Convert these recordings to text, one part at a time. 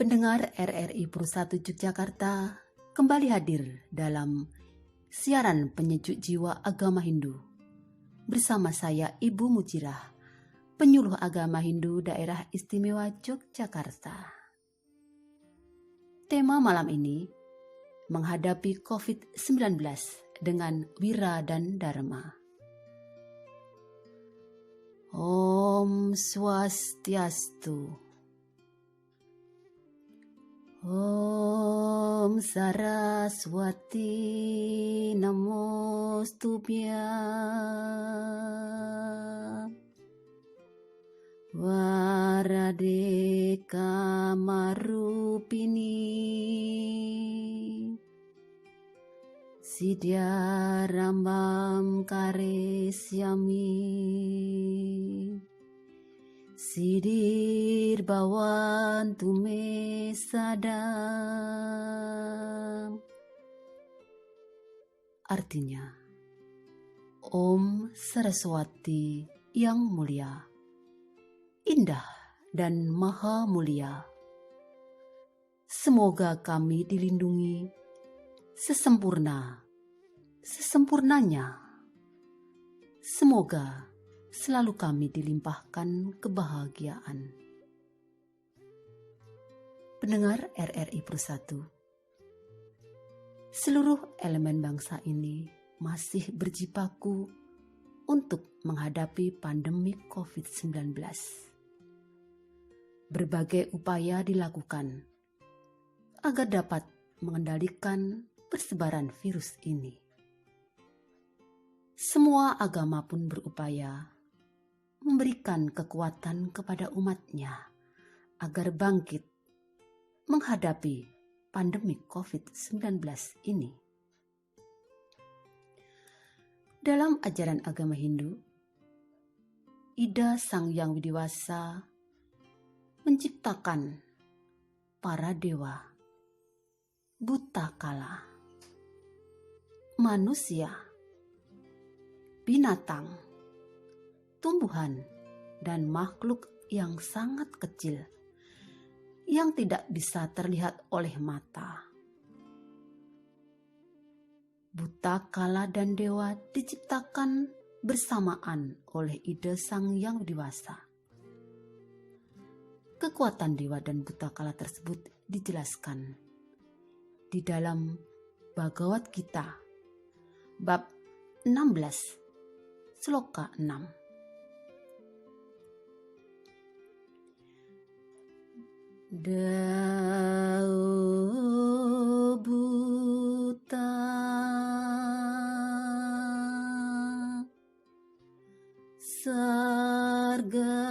Pendengar RRI Purusatu Yogyakarta kembali hadir dalam siaran penyejuk jiwa agama Hindu. Bersama saya Ibu Mujirah, penyuluh agama Hindu Daerah Istimewa Yogyakarta. Tema malam ini menghadapi COVID-19 dengan wira dan dharma. Om Swastiastu. Om Saraswati Namostubhyam Varade Kamarupini Siddharambam Karesyami Sidir Bhavantu Me Sadam. Artinya, Om Saraswati yang mulia, indah dan maha mulia, semoga kami dilindungi sesempurnanya. Semoga selalu kami dilimpahkan kebahagiaan. Pendengar RRI Purusatu, seluruh elemen bangsa ini masih berjibaku untuk menghadapi pandemi COVID-19. Berbagai upaya dilakukan agar dapat mengendalikan persebaran virus ini. Semua agama pun berupaya memberikan kekuatan kepada umatnya agar bangkit menghadapi pandemi COVID-19 ini. Dalam ajaran agama Hindu, Ida Sang Yang Widiwasa menciptakan para dewa, buta kala, manusia, binatang, tumbuhan, dan makhluk yang sangat kecil yang tidak bisa terlihat oleh mata. Buta kala dan dewa diciptakan bersamaan oleh Ida Sang Yang Widiwasa. Kekuatan dewa dan buta kala tersebut dijelaskan di dalam Bhagavad Gita bab 16 sloka 6. Dao buta sarga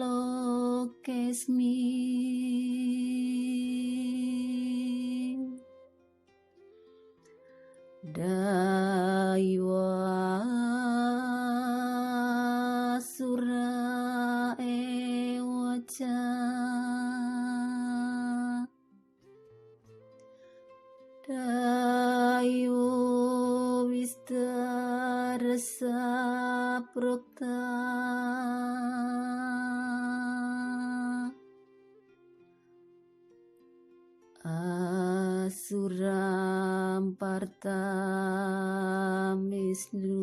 lokesmi daiwa sura ewaca Dayo Wistarasa Prokta Asuram Parta Misnu.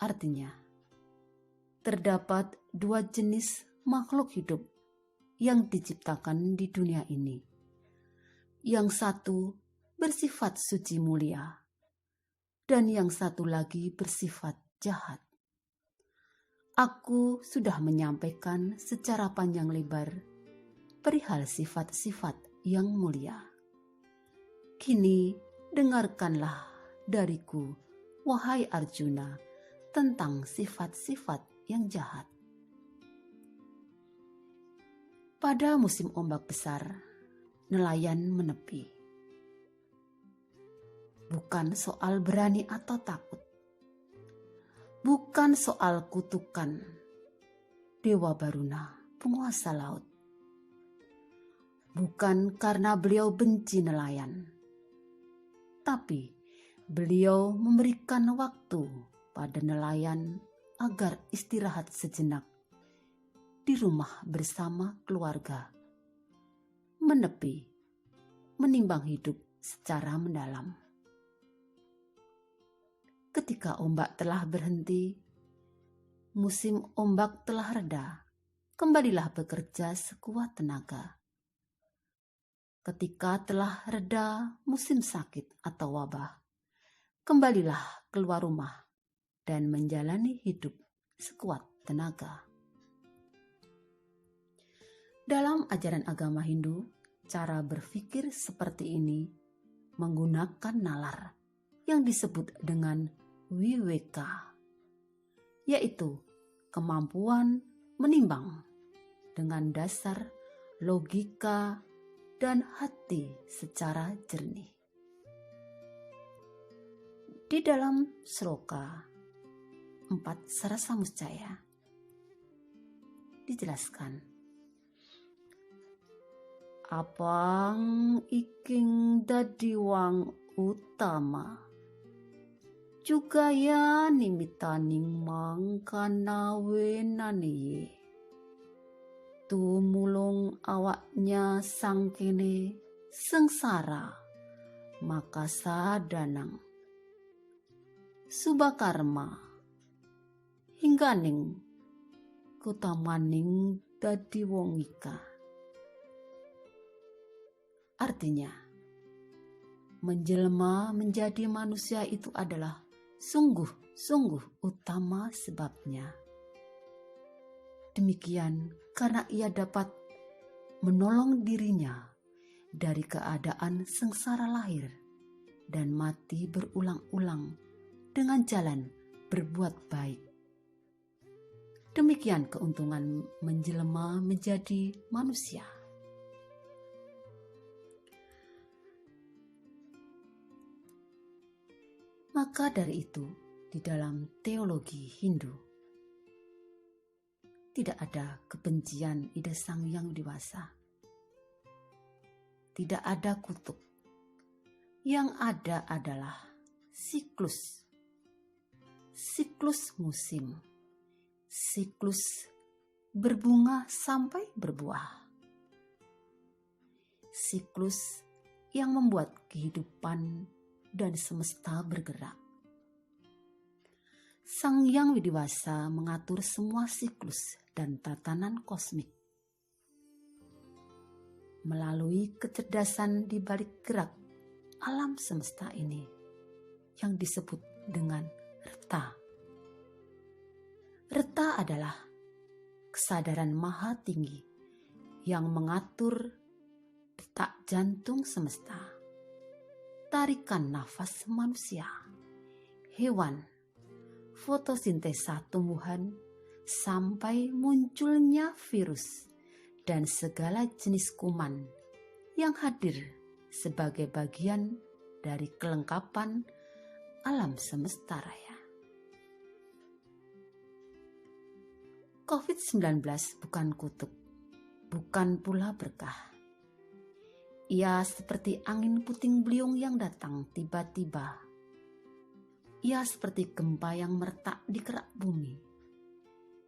Artinya, terdapat dua jenis makhluk hidup yang diciptakan di dunia ini. Yang satu bersifat suci mulia, dan yang satu lagi bersifat jahat. Aku sudah menyampaikan secara panjang lebar perihal sifat-sifat yang mulia. Kini dengarkanlah dariku, wahai Arjuna, tentang sifat-sifat yang jahat. Pada musim ombak besar, nelayan menepi. Bukan soal berani atau takut. Bukan soal kutukan Dewa Baruna, penguasa laut. Bukan karena beliau benci nelayan. Tapi beliau memberikan waktu pada nelayan agar istirahat sejenak di rumah bersama keluarga, menepi, menimbang hidup secara mendalam. Ketika ombak telah berhenti, musim ombak telah reda, kembalilah bekerja sekuat tenaga. Ketika telah reda musim sakit atau wabah, kembalilah keluar rumah dan menjalani hidup sekuat tenaga. Dalam ajaran agama Hindu, cara berpikir seperti ini menggunakan nalar yang disebut dengan Viveka, yaitu kemampuan menimbang dengan dasar logika dan hati secara jernih. Di dalam Sloka 4 Sarasa Muscaya dijelaskan, apang iking dadi wang utama juga ya nimitaning mangkanawe naniye tumulong awaknya sangkene sengsara maka sadanang subakarma hingganing kutamaning dadi wong ika. Artinya, menjelma menjadi manusia itu adalah sungguh-sungguh utama sebabnya. Demikian karena ia dapat menolong dirinya dari keadaan sengsara lahir dan mati berulang-ulang dengan jalan berbuat baik. Demikian keuntungan menjelma menjadi manusia. Maka dari itu, di dalam teologi Hindu, tidak ada kebencian ide Sang Yang Dewasa. Tidak ada kutuk. Yang ada adalah siklus. Siklus musim. Siklus berbunga sampai berbuah. Siklus yang membuat kehidupan dan semesta bergerak. Sang Yang Widiwasa mengatur semua siklus dan tatanan kosmik melalui kecerdasan di balik gerak alam semesta ini yang disebut dengan Reta. Reta adalah kesadaran maha tinggi yang mengatur detak jantung semesta, tarikan nafas manusia, hewan, fotosintesa tumbuhan, sampai munculnya virus dan segala jenis kuman yang hadir sebagai bagian dari kelengkapan alam semesta raya. COVID-19 bukan kutuk, bukan pula berkah. Ia seperti angin puting beliung yang datang tiba-tiba. Ia seperti gempa yang meretak di kerak bumi.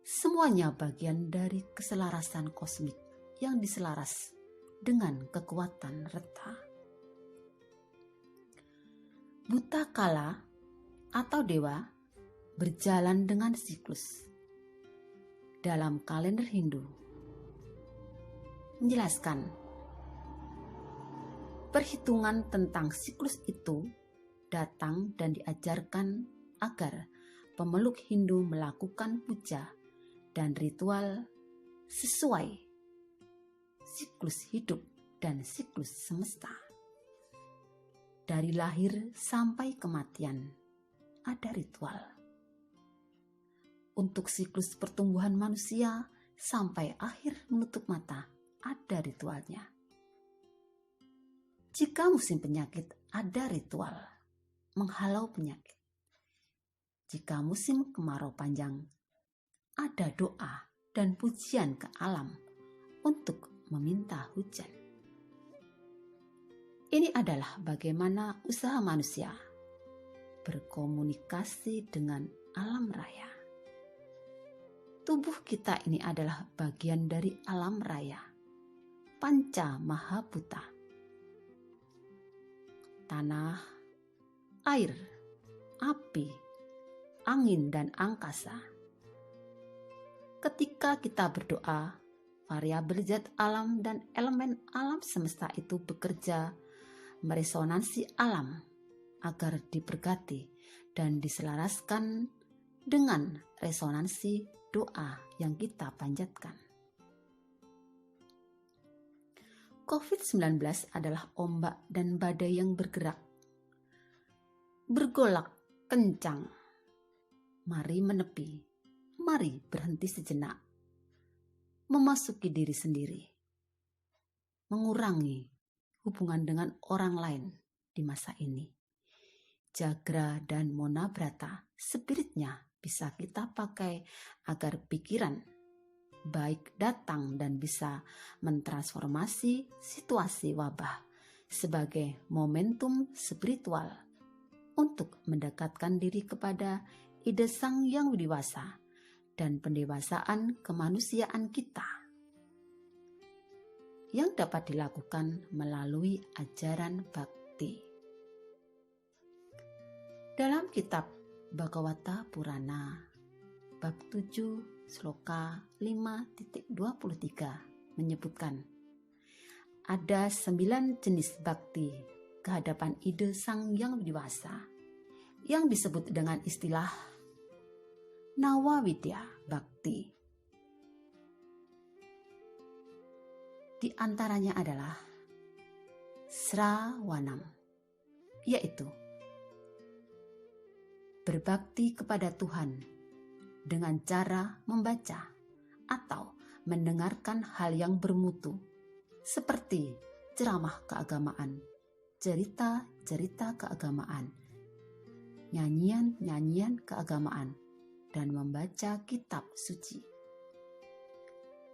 Semuanya bagian dari keselarasan kosmik yang diselaras dengan kekuatan Reta. Buta kala atau dewa berjalan dengan siklus. Dalam kalender Hindu menjelaskan perhitungan tentang siklus itu datang dan diajarkan agar pemeluk Hindu melakukan puja dan ritual sesuai siklus hidup dan siklus semesta. Dari lahir sampai kematian ada ritual. Untuk siklus pertumbuhan manusia sampai akhir menutup mata ada ritualnya. Jika musim penyakit ada ritual menghalau penyakit. Jika musim kemarau panjang ada doa dan pujian ke alam untuk meminta hujan. Ini adalah bagaimana usaha manusia berkomunikasi dengan alam raya. tubuh kita ini adalah bagian dari alam raya, Panca Mahabhuta. Tanah, air, api, angin, dan angkasa. Ketika kita berdoa, variabel zat alam dan elemen alam semesta itu bekerja meresonansi alam agar diberkati dan diselaraskan dengan resonansi doa yang kita panjatkan. COVID-19 adalah ombak dan badai yang bergerak, bergolak kencang. Mari menepi, mari berhenti sejenak, memasuki diri sendiri, mengurangi hubungan dengan orang lain di masa ini. Jagra dan Monabrata spiritnya bisa kita pakai agar pikiran baik datang dan bisa mentransformasi situasi wabah sebagai momentum spiritual untuk mendekatkan diri kepada ide Sang Yang Widiwasa dan pendewasaan kemanusiaan kita yang dapat dilakukan melalui ajaran bakti. Dalam kitab Bhagavata Purana bab 7 sloka 5.23 menyebutkan ada 9 jenis bakti kehadapan ide Sang Yang Widiwasa yang disebut dengan istilah Nawawidya Bakti. Di antaranya adalah Srawanam, yaitu berbakti kepada Tuhan dengan cara membaca atau mendengarkan hal yang bermutu seperti ceramah keagamaan, cerita-cerita keagamaan, nyanyian-nyanyian keagamaan, dan membaca kitab suci.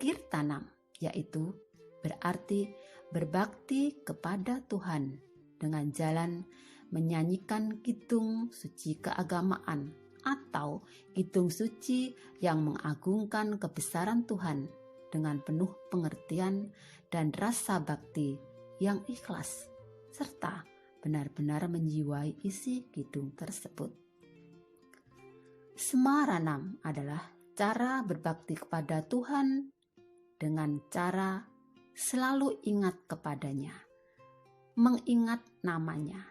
Kirtanam, yaitu berarti berbakti kepada Tuhan dengan jalan menyanyikan kidung suci keagamaan atau kidung suci yang mengagungkan kebesaran Tuhan dengan penuh pengertian dan rasa bakti yang ikhlas serta benar-benar menjiwai isi kidung tersebut. Semaranam adalah cara berbakti kepada Tuhan dengan cara selalu ingat kepadanya, mengingat namanya,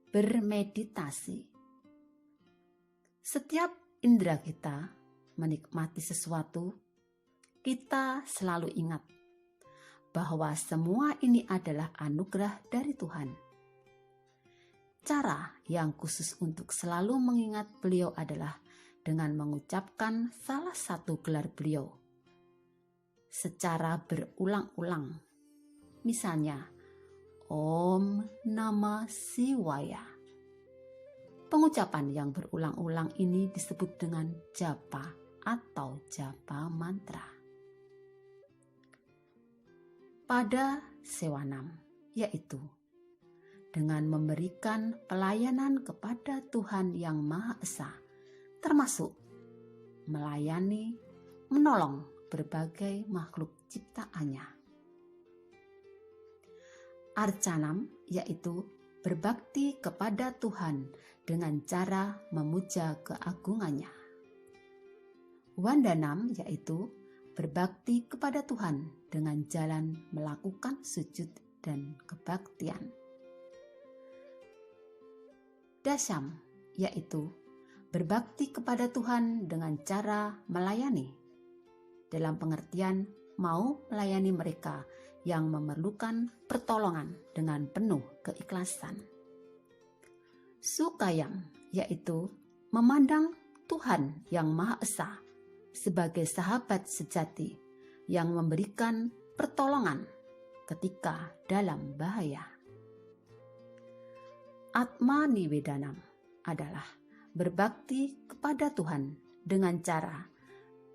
bermeditasi. Setiap indera kita menikmati sesuatu, kita selalu ingat bahwa semua ini adalah anugerah dari Tuhan. Cara yang khusus untuk selalu mengingat beliau adalah dengan mengucapkan salah satu gelar beliau secara berulang-ulang. Misalnya, Om Namah Shivaya. Pengucapan yang berulang-ulang ini disebut dengan japa atau japa mantra. Pada Sewanam, yaitu dengan memberikan pelayanan kepada Tuhan Yang Maha Esa, termasuk melayani, menolong berbagai makhluk ciptaannya. Arcanam, yaitu berbakti kepada Tuhan dengan cara memuja keagungannya. Wandanam, yaitu berbakti kepada Tuhan dengan jalan melakukan sujud dan kebaktian. Dasam, yaitu berbakti kepada Tuhan dengan cara melayani, dalam pengertian mau melayani mereka yang memerlukan pertolongan dengan penuh keikhlasan. Sukayam, yaitu memandang Tuhan Yang Maha Esa sebagai sahabat sejati yang memberikan pertolongan ketika dalam bahaya. Atma Nivedanam adalah berbakti kepada Tuhan dengan cara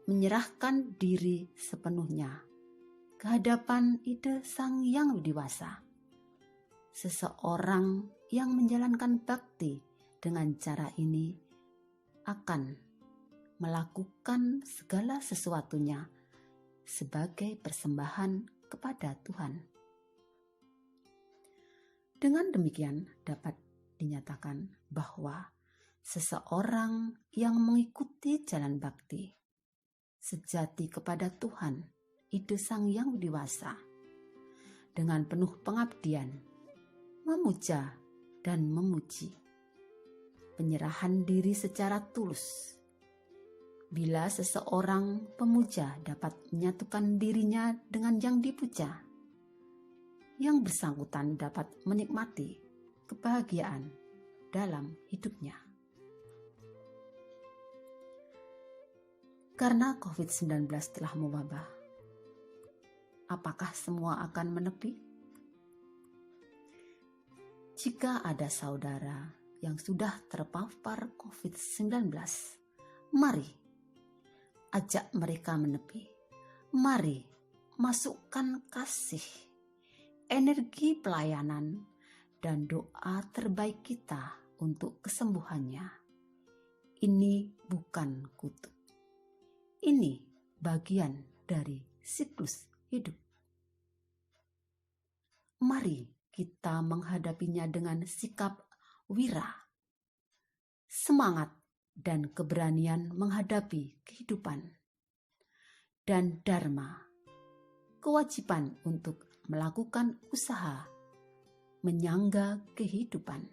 menyerahkan diri sepenuhnya ke hadapan ide Sang Yang Widiwasa. Seseorang yang menjalankan bakti dengan cara ini akan melakukan segala sesuatunya sebagai persembahan kepada Tuhan. Dengan demikian dapat dinyatakan bahwa seseorang yang mengikuti jalan bakti sejati kepada Tuhan, Ide Sang Yang Widi-Wasa, dengan penuh pengabdian, memuja dan memuji, penyerahan diri secara tulus. Bila seseorang pemuja dapat menyatukan dirinya dengan yang dipuja, yang bersangkutan dapat menikmati kebahagiaan dalam hidupnya. Karena COVID-19 telah mewabah, apakah semua akan menepi? Jika ada saudara yang sudah terpapar COVID-19, mari ajak mereka menepi. Mari masukkan kasih, energi pelayanan, dan doa terbaik kita untuk kesembuhannya. Ini bukan kutuk. Ini bagian dari siklus hidup. Mari kita menghadapinya dengan sikap wira, semangat dan keberanian menghadapi kehidupan, dan dharma, kewajiban untuk melakukan usaha menyangga kehidupan.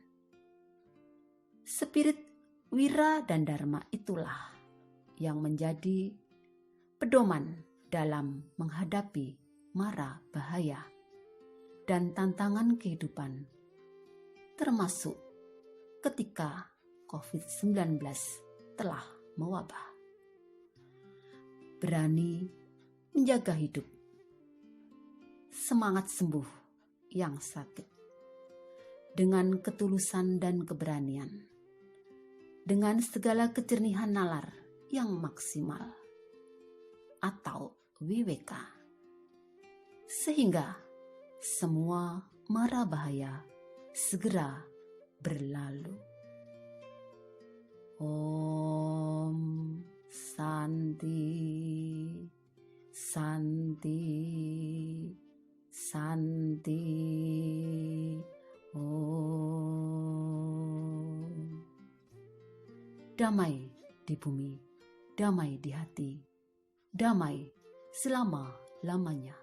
Spirit wira dan dharma itulah yang menjadi pedoman dalam menghadapi mara bahaya dan tantangan kehidupan, termasuk ketika COVID-19 telah mewabah. Berani menjaga hidup, semangat sembuh yang sakit, dengan ketulusan dan keberanian, dengan segala kejernihan nalar yang maksimal atau WWK, sehingga semua mara bahaya segera berlalu. Om Santi, Santi, Santi. Om. Damai di bumi, damai di hati, damai selama-lamanya.